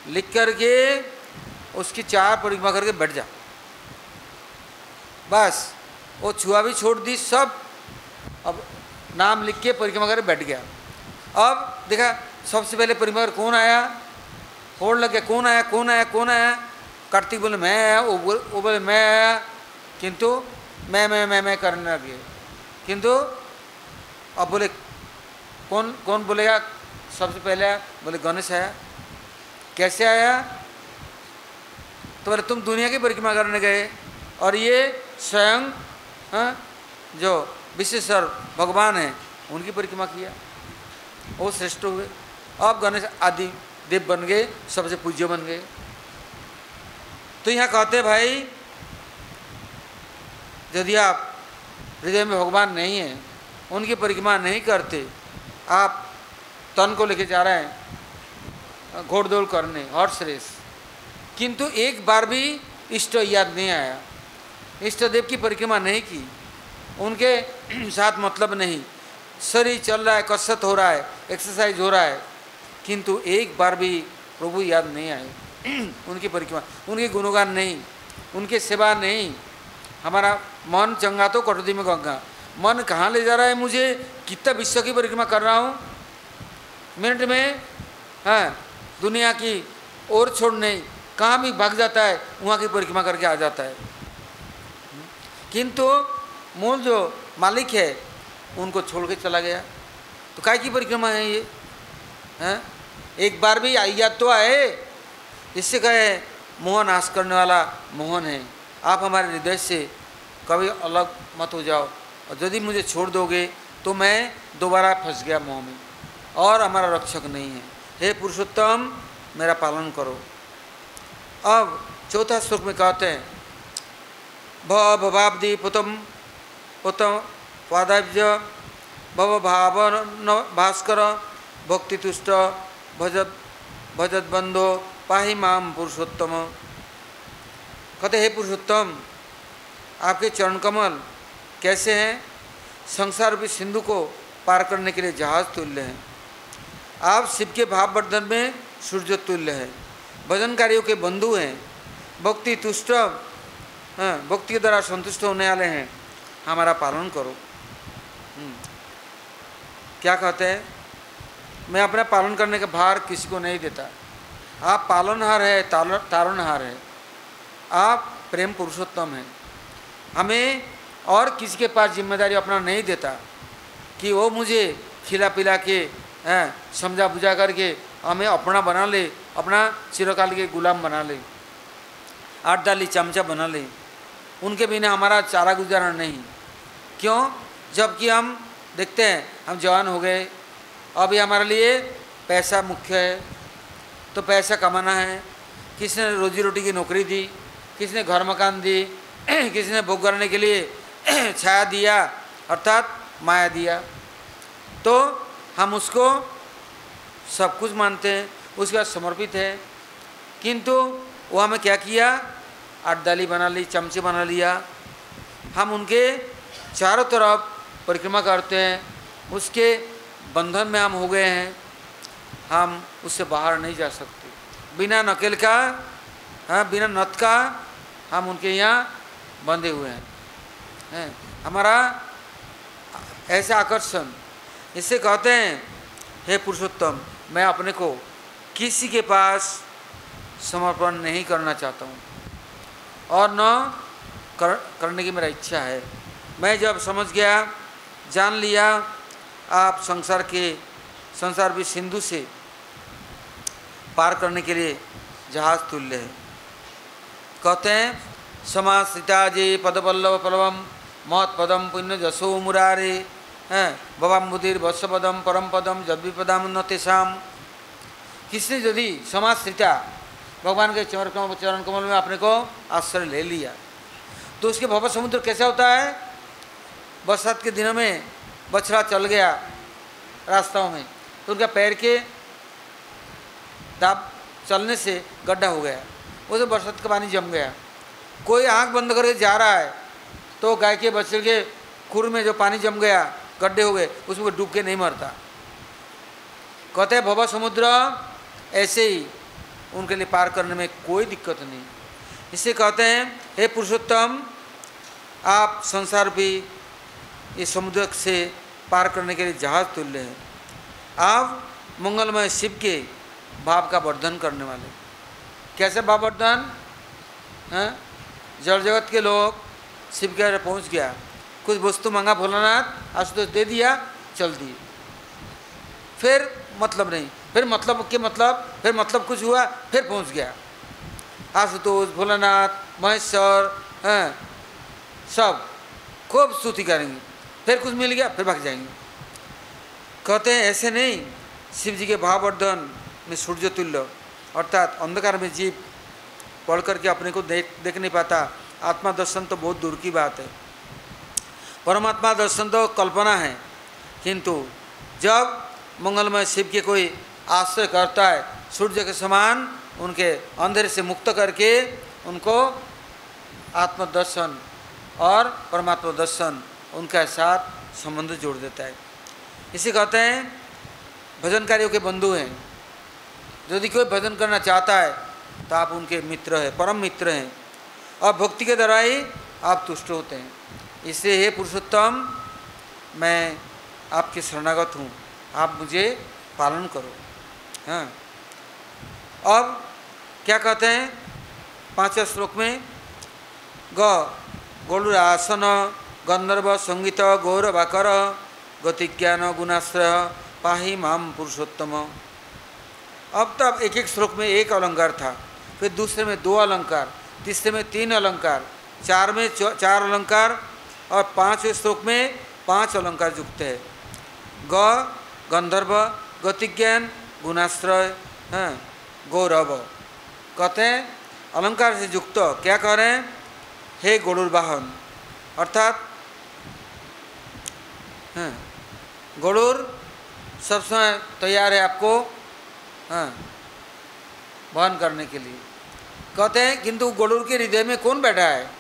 S1: लिख करके उसकी 4 परिक्रमा करके बैठ जा, बस वो छुआ भी छोड़ दी सब, अब नाम लिख के परिक्रमा करके बैठ गया। अब देखा सबसे पहले परिक्रमा कौन आया, होड़ लग गया कौन आया कौन आया कौन आया, कार्तिक बोले मैं आया, वो बोले मैं आया, किंतु मैं करने लगे। किंतु अब बोले कौन कौन बोलेगा सबसे पहले आया, बोले गणेश आया। कैसे आया? तो बोले तुम दुनिया की परिक्रमा करने गए और ये स्वयं जो विश्वेश्वर भगवान है उनकी परिक्रमा किया, वो श्रेष्ठ हुए। अब गणेश आदि देव बन गए, सबसे पूज्य बन गए। तो यहाँ कहते भाई यदि आप हृदय में भगवान नहीं है, उनकी परिक्रमा नहीं करते, आप तन को लेके जा रहे हैं घोड़दौड़ करने हॉर्स रेस, किंतु एक बार भी इष्ट याद नहीं आया, इष्ट देव की परिक्रमा नहीं की, उनके साथ मतलब नहीं, शरीर चल रहा है, कसरत हो रहा है, एक्सरसाइज हो रहा है, किंतु एक बार भी प्रभु याद नहीं आए, उनकी परिक्रमा, उनके गुणगान नहीं, उनके सेवा नहीं। हमारा मन चंगा तो कटौती में गंगा, मन कहाँ ले जा रहा है मुझे, कितना विश्व की परिक्रमा कर रहा हूँ, मिनट में हाँ दुनिया की और छोड़ नहीं, कहाँ भी भाग जाता है वहाँ की परिक्रमा करके आ जाता है। किंतु मूल जो मालिक है उनको छोड़ के चला गया। तो काय की परिक्रमा है ये? हैं? एक बार भी याद तो आए। इससे कहे मोह नाश करने वाला मोहन है, आप हमारे हृदय से कभी अलग मत हो जाओ, और यदि मुझे छोड़ दोगे तो मैं दोबारा फंस गया मोह में और हमारा रक्षक नहीं है। हे पुरुषोत्तम, मेरा पालन करो। अब चौथा श्लोक में कहते हैं, भवाब्दि पुतम पुतम पादाब्ज भव भावन भास्कर भक्ति तुष्ट भजत बंधो पाहि माम पुरुषोत्तम। कहते हे पुरुषोत्तम, आपके चरण कमल कैसे हैं? संसार रूपी सिंधु को पार करने के लिए जहाज तुल्य हैं। आप शिव के भाववर्धन में सूर्य तुल्य है, भजनकारियों के बंधु हैं, भक्ति तुष्ट, भक्ति के द्वारा संतुष्ट होने वाले हैं, हमारा पालन करो। क्या कहते हैं? मैं अपना पालन करने का भार किसी को नहीं देता। आप पालनहार है, तारणहार है, आप प्रेम पुरुषोत्तम हैं। हमें और किसी के पास जिम्मेदारी अपना नहीं देता कि वो मुझे खिला पिला के समझा बुझा करके हमें अपना बना ले, अपना चिरकाल के गुलाम बना ले, आठ डाली चमचा बना ले। उनके बिना हमारा चारा गुजारा नहीं। क्यों? जबकि हम देखते हैं हम जवान हो गए, अभी हमारे लिए पैसा मुख्य है, तो पैसा कमाना है। किसने रोजी रोटी की नौकरी दी, किसने घर मकान दी, किसने भोग करने के लिए छाया दिया अर्थात माया दिया, तो हम उसको सब कुछ मानते हैं, उसके बाद समर्पित है। किंतु वो हमें क्या किया? आटदाली बना ली, चमचे बना लिया। हम उनके चारों तरफ परिक्रमा करते हैं, उसके बंधन में हम हो गए हैं, हम उससे बाहर नहीं जा सकते। बिना नकेल का, बिना नथ का हम उनके यहाँ बंधे हुए हैं। हमारा ऐसा आकर्षण, इससे कहते हैं हे पुरुषोत्तम, मैं अपने को किसी के पास समर्पण नहीं करना चाहता हूँ और न करने की मेरा इच्छा है। मैं जब समझ गया, जान लिया आप संसार भी सिंधु से पार करने के लिए जहाज तुल्य है। कहते हैं समाश्रिता जे पदपल्लव पल्लवम महत पदम पुण्य जसो मुरारे भवाम्बुधिर वत्सपदम परम पदम जद्विपदम न तेषाम। किसने यदि समाश्रिता भगवान के चरण कमल में अपने को आश्रय ले लिया, तो उसके भव समुद्र कैसा होता है? बरसात के दिनों में बछड़ा चल गया रास्ताओं में, तो उनका पैर के दाब चलने से गड्ढा हो गया, उसे बरसात का पानी जम गया। कोई आंख बंद करके जा रहा है तो गाय के बछड़े के खुर में जो पानी जम गया, गड्ढे हो गए, उसमें डूब के नहीं मरता। कहते हैं भव समुद्र ऐसे ही उनके लिए पार करने में कोई दिक्कत नहीं। इससे कहते हैं हे पुरुषोत्तम, आप संसार भी इस समुद्र से पार करने के लिए जहाज तुल्य हैं। आप मंगलमय शिव के भाव का वर्धन करने वाले। कैसे भाव वर्धन? जड़ जगत के लोग शिव के पहुँच गया, कुछ वस्तु मांगा भोलानाथ, आशुतोष दे दिया, चल दिए, फिर मतलब नहीं, फिर मतलब के मतलब, फिर मतलब कुछ हुआ, फिर पहुंच गया आशुतोष, भोलानाथ, महेश्वर, सब खूब स्तुति करेंगे, फिर कुछ मिल गया, फिर भाग जाएंगे। कहते हैं ऐसे नहीं, शिव जी के भाववर्धन में सूर्य तुल्य, अर्थात अंधकार में जीव पढ़ करके अपने को देख नहीं पाता। आत्मा दर्शन तो बहुत दूर की बात है, परमात्मा दर्शन तो कल्पना है, किंतु जब मंगलमय शिव के कोई आश्रय करता है, सूर्य के समान उनके अंधेरे से मुक्त करके उनको आत्मदर्शन और परमात्मा दर्शन उनके साथ संबंध जोड़ देता है। इसे कहते हैं भजनकारियों के बंधु हैं। यदि कोई भजन करना चाहता है तो आप उनके मित्र हैं, परम मित्र हैं, और भक्ति के द्वारा ही आप तुष्ट होते हैं। इसलिए हे पुरुषोत्तम, मैं आपके शरणागत हूँ, आप मुझे पालन करो। हाँ, अब क्या कहते हैं 5वें श्लोक में? गौरुरासन गंधर्व संगीत गौरवाकर गतिज्ञान गुणाश्रय पाहि माम पुरुषोत्तम। अब तब एक एक श्लोक में एक अलंकार था, फिर दूसरे में 2 अलंकार, तीसरे में 3 अलंकार, 4 में 4 अलंकार और 5वें श्लोक में 5 अलंकार युक्त है। गंधर्व, गतिज्ञान, गुणाश्रय, गौरव। कहते हैं अलंकार से युक्त क्या कह रहे हैं? हे गरुड़वाहन, अर्थात गरुड़ सब समय तैयार है आपको वहन करने के लिए। कहते हैं किंतु गरुड़ के हृदय में कौन बैठा है?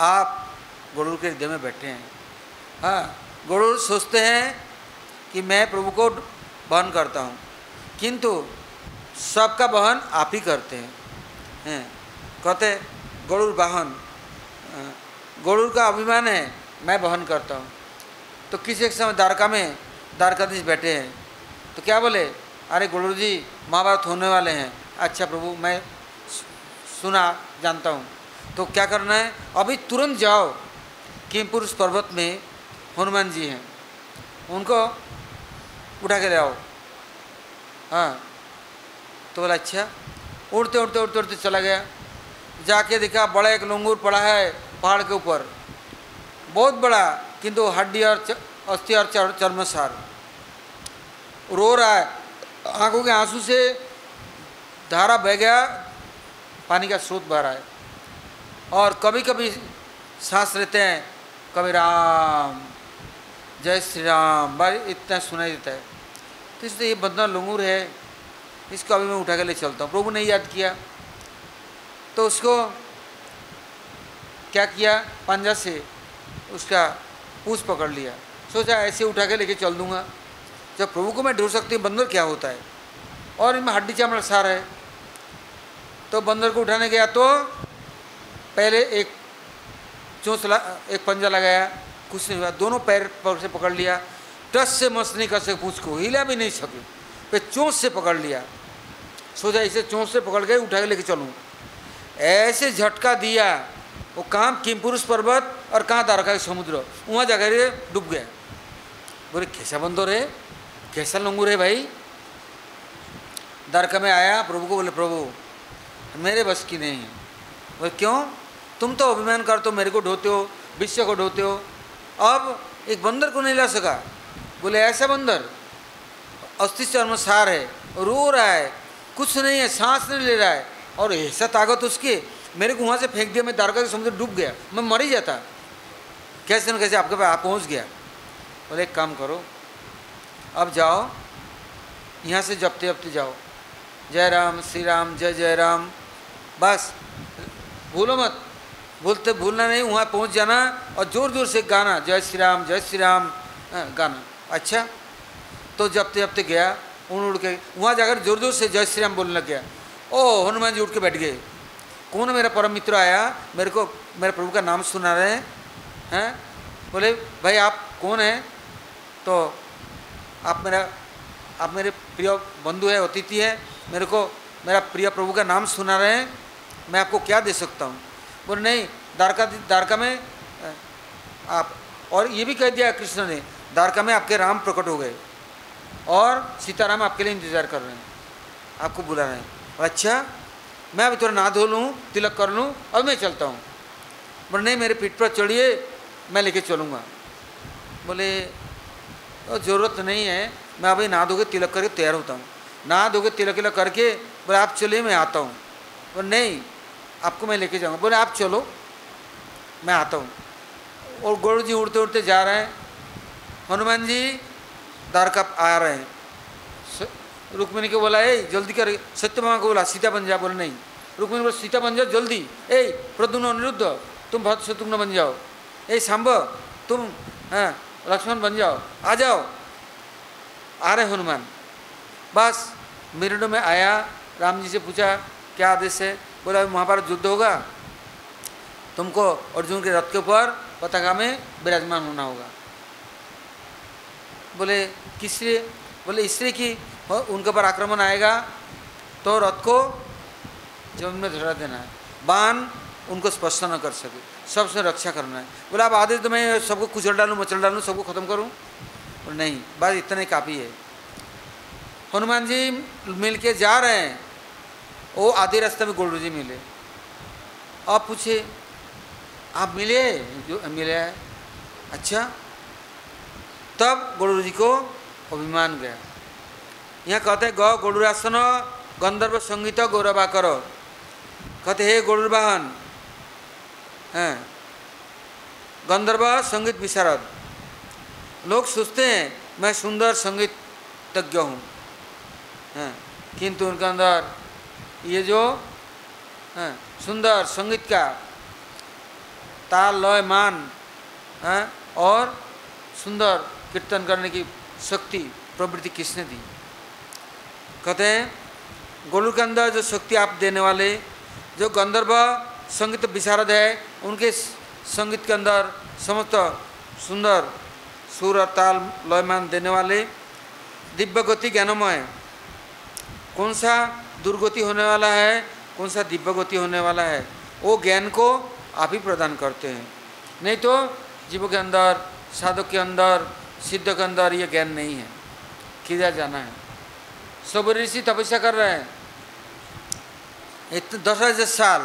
S1: आप गरुड़ के हृदय में बैठे हैं। हाँ, गरुड़ सोचते हैं कि मैं प्रभु को वहन करता हूँ, किंतु सबका वहन आप ही करते हैं। कहते गरुड़ वाहन, गरुड़ का अभिमान है मैं वहन करता हूँ। तो किसी एक समय द्वारका में द्वारकाधीश बैठे हैं, तो क्या बोले? अरे गरुड़ जी महाभारत होने वाले हैं। अच्छा प्रभु, मैं सुना जानता हूँ, तो क्या करना है? अभी तुरंत जाओ, किमपुरुष पर्वत में हनुमान जी हैं, उनको उठा के ले आओ। हाँ, तो बोला अच्छा। उड़ते उड़ते उड़ते उड़ते चला गया, जाके देखा बड़ा एक लंगूर पड़ा है पहाड़ के ऊपर, बहुत बड़ा, किंतु हड्डी और अस्थि और चर्मसार। रो रहा है, आंखों के आंसू से धारा बह गया, पानी का स्रोत बह रहा है। और कभी कभी सांस लेते हैं, कभी राम जय श्री राम, भाई इतना सुनाई देता है। तो इसलिए ये बंदा लंगूर है, इसको अभी मैं उठा के ले चलता हूँ। प्रभु ने याद किया तो उसको क्या किया? पंजा से उसका पूंछ पकड़ लिया, सोचा ऐसे उठा के लेके चल दूंगा। जब प्रभु को मैं ढूंढ सकती हूँ बंदर क्या होता है, और इनमें हड्डी चमड़ा सार है। तो बंदर को उठाने गया तो पहले एक एक पंजा लगाया, कुछ नहीं हुआ। दोनों पैर पर से पकड़ लिया, टस से मस नहीं कर सके, पूंछ को हिला भी नहीं सके, फिर चोंच से पकड़ लिया। सोचा इसे चोंच से पकड़ के उठा के लेके चलूँ। ऐसे झटका दिया, वो कहाँ किमपुरुष पर्वत और कहाँ द्वारका के समुद्र, वहाँ जाकर डूब गया। बोले कैसा बंदर है, कैसा लंगूर है भाई। द्वारका में आया, प्रभु को बोले प्रभु मेरे बस की नहीं है। बोले क्यों? तुम तो अभिमान करते हो, मेरे को ढोते हो, विश्व को ढोते हो, अब एक बंदर को नहीं ला सका। बोले ऐसा बंदर अस्थि चर्म सार है, रो रहा है, कुछ नहीं है, सांस नहीं ले रहा है, और ऐसा ताकत उसकी, मेरे को वहाँ से फेंक दिया, मैं द्वारका के समुद्र डूब गया, मैं मर ही जाता। कैसे न कैसे आपके पास आप पहुँच गया। बोले एक काम करो, अब जाओ यहाँ से जपते जपते जाओ, जय राम श्री राम जय जय राम, बस भूलो मत, भूलना नहीं, वहाँ पहुँच जाना और ज़ोर ज़ोर से गाना जय श्री राम गाना। अच्छा, तो जपते जपते गया, उड़ के वहाँ जाकर जोर जोर से जय श्री राम बोलने लग गया। ओ हनुमान जी उठ के बैठ गए। कौन है? मेरा परम मित्र आया, मेरे को मेरे प्रभु का नाम सुना रहे हैं। बोले भाई आप कौन हैं? तो आप मेरे प्रिय बंधु है, अतिथि है, मेरे को मेरा प्रिय प्रभु का नाम सुना रहे हैं, मैं आपको क्या दे सकता हूँ? बोले नहीं, द्वारका में आप, और ये भी कह दिया कृष्ण ने, द्वारका में आपके राम प्रकट हो गए और सीताराम आपके लिए इंतजार कर रहे हैं, आपको बुला रहे हैं। अच्छा, मैं अभी थोड़ा नहा धो लूँ, तिलक कर लूँ, अब मैं चलता हूँ। बोले नहीं, मेरे पीठ पर चढ़िए, मैं लेके चलूँगा। बोले तो ज़रूरत नहीं है, मैं अभी नहा धो के तिलक करके तैयार होता हूँ। नहा धो के तिलक करके बोले आप चलिए, मैं आता हूँ। बोले नहीं, आपको मैं लेके जाऊँगा। बोले आप चलो, मैं आता हूँ। और गरुड़ जी उड़ते उड़ते जा रहे हैं, हनुमान जी द्वारका आ रहे हैं। रुक्मिणी को बोला ए जल्दी कर, सत्यभामा को बोला सीता बन जा। बोले नहीं, रुक्मिणी बोला सीता बन जाओ जल्दी। ए प्रद्युम्न अनिरुद्ध तुम भरत शत्रुघ्न बन जाओ। ए सांब तुम लक्ष्मण बन जाओ, आ जाओ। आ रहे हनुमान, बस मेरठ में आया, राम जी से पूछा क्या आदेश है? बोला महाभारत युद्ध होगा, तुमको अर्जुन के रथ के ऊपर पताका में विराजमान होना होगा। बोले किसलिए? बोले इसलिए कि उनके ऊपर आक्रमण आएगा तो रथ को जमीन में धरा देना है, बाण उनको स्पर्श न कर सके, सबसे रक्षा करना है। बोला आप आदेश तो मैं सबको कुचल डालूँ, मचल डालूँ, सबको ख़त्म करूँ? और नहीं, बस इतना ही काफ़ी है। हनुमान जी मिल के जा रहे हैं, वो आधे रास्ते में गोलू जी मिले। आप पूछे आप मिले? जो मिले है। अच्छा, तब गोलू जी को अभिमान गया। यहाँ कहते हैं ग गोलुरासन गंधर्व संगीत गौरवा करो। कहते हे गोलुरवाहन, हैं गंधर्व संगीत विशारद। लोग सोचते हैं मैं सुंदर संगीत तज्ञ हूँ, हैं किंतु उनके अंदर ये जो सुंदर संगीत का ताल लय मान और सुंदर कीर्तन करने की शक्ति प्रवृत्ति किसने दी? कहते हैं गोलू के अंदर जो शक्ति आप देने वाले, जो गंधर्व संगीत विशारद है, उनके संगीत के अंदर समस्त सुंदर सुर और ताल लयमान देने वाले, दिव्य गति ज्ञानमय, कौन सा दुर्गति होने वाला है, कौन सा दिव्य गति होने वाला है, वो ज्ञान को आप ही प्रदान करते हैं। नहीं तो जीवों के अंदर, साधक के अंदर, सिद्ध के अंदर ये ज्ञान नहीं है। किधर जाना है? सब ऋषि तपस्या कर रहे हैं 10,000 साल,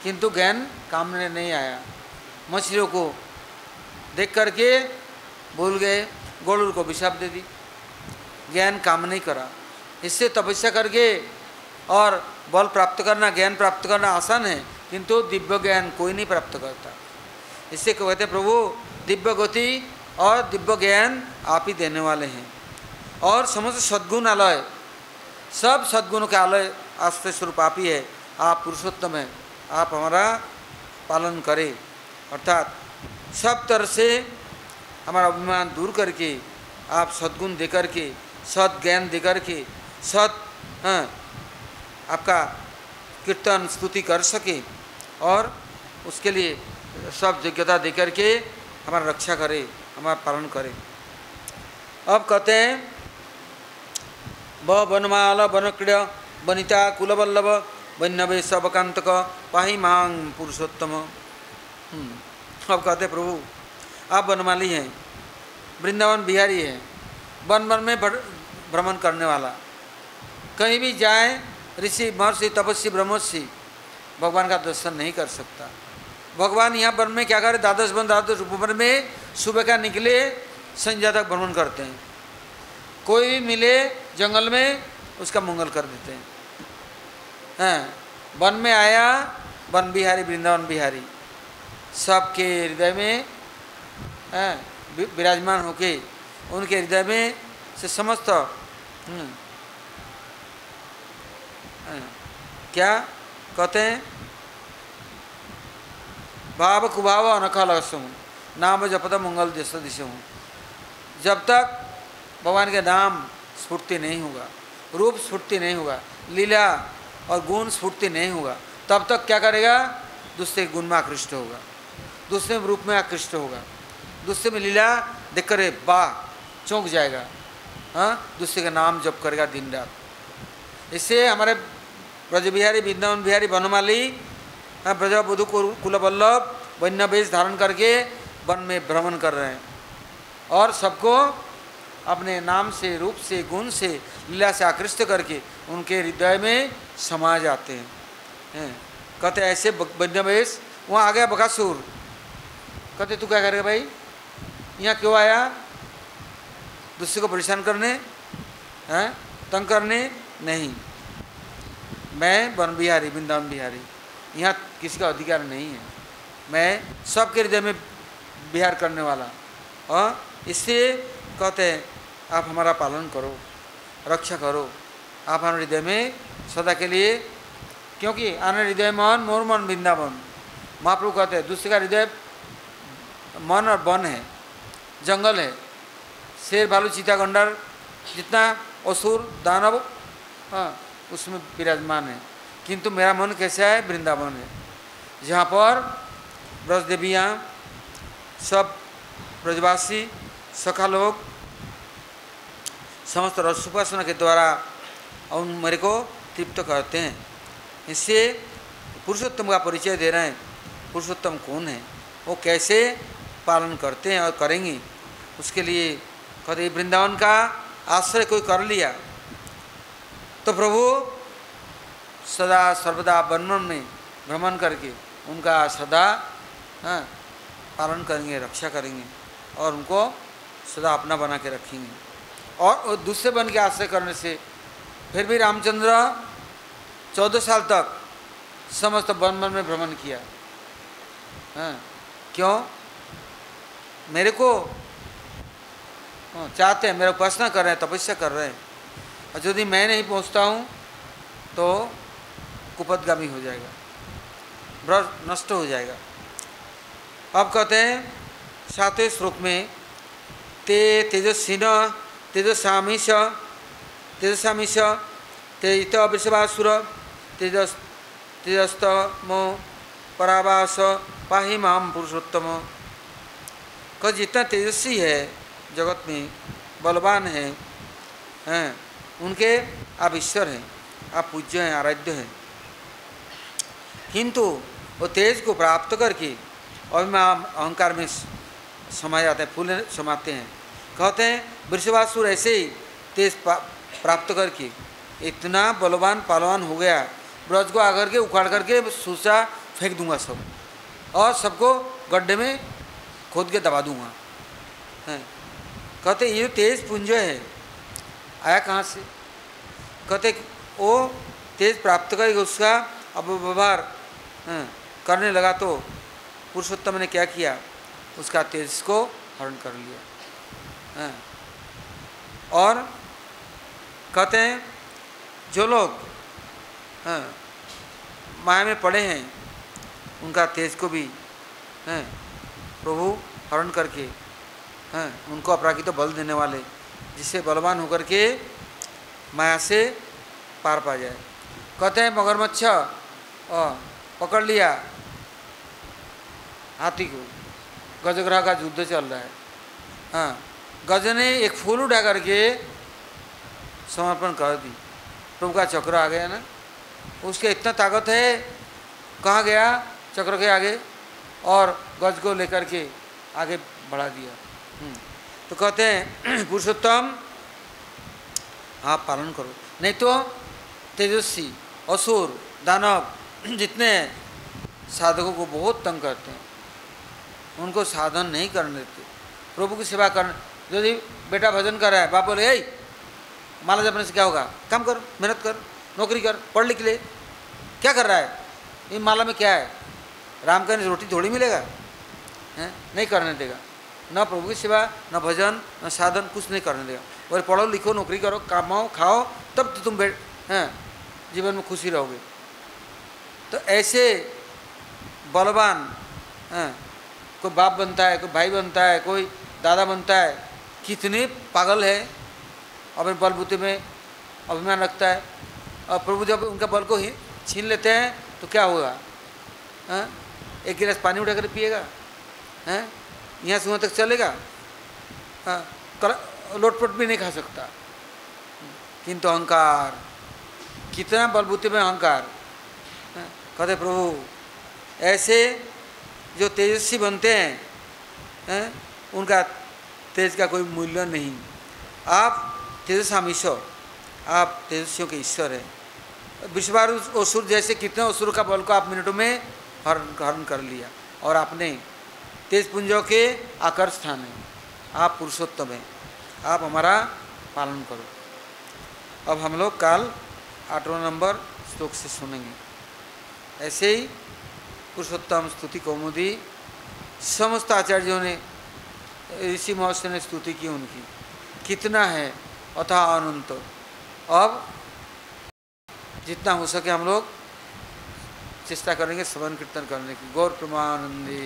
S1: किंतु ज्ञान काम में नहीं आया। मछलियों को देख करके भूल गए, गोलू को विशाप दे दी, ज्ञान काम नहीं करा। इससे तपस्या करके और बल प्राप्त करना, ज्ञान प्राप्त करना आसान है, किंतु दिव्य ज्ञान कोई नहीं प्राप्त करता। इससे कहते प्रभु दिव्य गति और दिव्य ज्ञान आप ही देने वाले हैं, और समस्त सद्गुण आलय, सब सद्गुणों के आलय आश्रय स्वरूप आप ही है। आप पुरुषोत्तम है, आप हमारा पालन करें, अर्थात सब तरह से हमारा अभिमान दूर करके आप सद्गुण दे करके, सद ज्ञान दे करके, सत आपका कीर्तन स्तुति कर सके, और उसके लिए सब योग्यता दे करके हमारा रक्षा करे, हमारा पालन करे। अब कहते हैं ब वनमाला वनक्रीड वनिता कुलवल्लभ वैन्नवे सबकांतक पाही मांग पुरुषोत्तम। अब कहते प्रभु आप वनमाली हैं, वृंदावन बिहारी है, वन वन में भ्रमण करने वाला, कहीं भी जाए ऋषि महर्षि तपस्वी ब्रह्मर्षि भगवान का दर्शन नहीं कर सकता। भगवान यहाँ वन में क्या करे, द्वादश वन द्वादश उपवन में सुबह का निकले संध्या तक भ्रमण करते हैं। कोई भी मिले जंगल में उसका मंगल कर देते हैं। वन में आया वन बिहारी, वृंदावन बिहारी, सबके हृदय में विराजमान होके उनके हृदय में से समस्त क्या कहते हैं भाव कुभाव अनखलस हूँ, नाम जपत मंगल देश दिशे हूँ। जब तक भगवान के नाम स्फूर्ति नहीं होगा, रूप स्फूर्ति नहीं होगा, लीला और गुण स्फूर्ति नहीं होगा, तब तक क्या करेगा? दूसरे गुण में आकृष्ट होगा, दूसरे रूप में आकृष्ट होगा, दूसरे में लीला देख कर वाह चौंक जाएगा, हाँ, दूसरे का नाम जप करेगा दिन रात। इससे हमारे ब्रज बिहारी, वृंदावन बिहारी, वनमाली, ब्रजवधु कुलवल्लभ वन्य वेश धारण करके वन में भ्रमण कर रहे हैं, और सबको अपने नाम से, रूप से, गुण से, लीला से आकृष्ट करके उनके हृदय में समा जाते हैं। कहते ऐसे वन्य वेश, वहाँ आ गया बकासुर। कहते तू क्या करेगा भाई, यहाँ क्यों आया? दूसरे को परेशान करने, हैं, तंग करने? नहीं, मैं वन बिहारी, वृंदावन बिहारी, यहाँ किसी का अधिकार नहीं है, मैं सबके हृदय में विहार करने वाला। और इससे कहते हैं आप हमारा पालन करो, रक्षा करो, आप हमारे हृदय में सदा के लिए, क्योंकि आने हृदय मन मोर मन वृंदावन। महाप्रभु कहते हैं दूसरे का हृदय मन और वन है, जंगल है, शेर भालू चीता गंडर जितना असुर दानव उसमें विराजमान है, किंतु मेरा मन कैसा है? वृंदावन है, जहाँ पर ब्रज देवियाँ, सब ब्रजवासी सखा लोग समस्त रसोपासना के द्वारा और मेरे को तृप्त करते हैं। इससे पुरुषोत्तम का परिचय दे रहे हैं। पुरुषोत्तम कौन है, वो कैसे पालन करते हैं और करेंगे, उसके लिए कहते वृंदावन का आश्रय कोई कर लिया तो प्रभु सदा सर्वदा वन में भ्रमण करके उनका सदा पालन करेंगे, रक्षा करेंगे और उनको सदा अपना बना के रखेंगे। और दूसरे वन के आश्रय करने से फिर भी रामचंद्र 14 साल तक समस्त वन में भ्रमण किया। क्यों? मेरे को चाहते हैं, मेरा उपासना कर रहे हैं, तपस्या कर रहे हैं, और यदि मैं नहीं पहुंचता हूं तो कुपदगामी हो जाएगा, व्रत नष्ट हो जाएगा। अब कहते हैं 7वें श्लोक में ते तेजस्विन तेजसामीश तेजित वृषभासुर तेजस्तमो परावास पाहि माम पुरुषोत्तम। का जितना तेजस्वी है जगत में, बलवान है, उनके आप ईश्वर हैं, आप पूज्य हैं, आराध्य हैं, किंतु वो तेज को प्राप्त करके अभिमान अहंकार में समा जाते हैं, फूल समाते हैं। कहते हैं वृषभासुर ऐसे ही तेज प्राप्त करके इतना बलवान पालवान हो गया, ब्रज को आकर के उखाड़ करके सूसा फेंक दूंगा सब, और सबको गड्ढे में खोद के दबा दूंगा। कहते ये तेज पुंज है, आया कहाँ से? कहते वो तेज प्राप्त करके उसका अपव्यवहार करने लगा तो पुरुषोत्तम ने क्या किया, उसका तेज को हरण कर लिया। और कहते हैं जो लोग माया में पड़े हैं उनका तेज को भी प्रभु हरण करके उनको अपराकित बल देने वाले, जिससे बलवान होकर के माया से पार पा जाए। कहते हैं मगरमच्छ पकड़ लिया हाथी को, गजग्रह का युद्ध चल रहा है, गज ने एक फूल उठा करके समर्पण कर दी, प्रभु का चक्र आ गया ना, उसके इतना ताकत है, कहाँ गया चक्र के आगे और गज को लेकर के आगे बढ़ा दिया। तो कहते हैं पुरुषोत्तम आप पालन करो, नहीं तो तेजस्वी असुर दानव जितने साधकों को बहुत तंग करते हैं, उनको साधन नहीं करने देते, प्रभु की सेवा करने। यदि बेटा भजन कर रहा है, बाप बोले यही माला जपने से क्या होगा, काम कर, मेहनत कर, नौकरी कर, पढ़ लिख ले, क्या कर रहा है, ये माला में क्या है, राम का रोटी थोड़ी मिलेगा, नहीं करने देगा, न प्रभु की सेवा, न भजन, न साधन, कुछ नहीं करने देगा। और पढ़ो लिखो, नौकरी करो, कमाओ, खाओ, तब तो तुम जीवन में खुशी रहोगे। तो ऐसे बलवान कोई बाप बनता है, कोई भाई बनता है, कोई दादा बनता है, कितने पागल है, अपने बलबूते में अभिमान रखता है, और प्रभु जब उनका बल को ही छीन लेते हैं तो क्या होगा, एक गिलास पानी उठा कर पिएगा, यहाँ से वहाँ तक चलेगा, लोटपोट भी नहीं खा सकता। किंतु अहंकार, कितना बलबूते में अहंकार। कहते प्रभु ऐसे जो तेजस्वी बनते हैं, उनका तेज का कोई मूल्य नहीं। आप तेजसामीश्वर, आप तेजस्वियों के ईश्वर हैं। विश्वासुर जैसे कितने असुर का बल को आप मिनटों में हरण कर लिया, और आपने तेज पुंजों के आकर स्थान है, आप पुरुषोत्तम हैं, आप हमारा पालन करो। अब हम लोग कल 8वां नंबर श्लोक से सुनेंगे। ऐसे ही पुरुषोत्तम स्तुति कौमुदी समस्त आचार्यों ने, ऋषि महर्षि ने स्तुति की उनकी, कितना है अथाह अनंत। अब जितना हो सके हम लोग चेष्टा करेंगे श्रवण कीर्तन करने की। गौर प्रेमानंदी।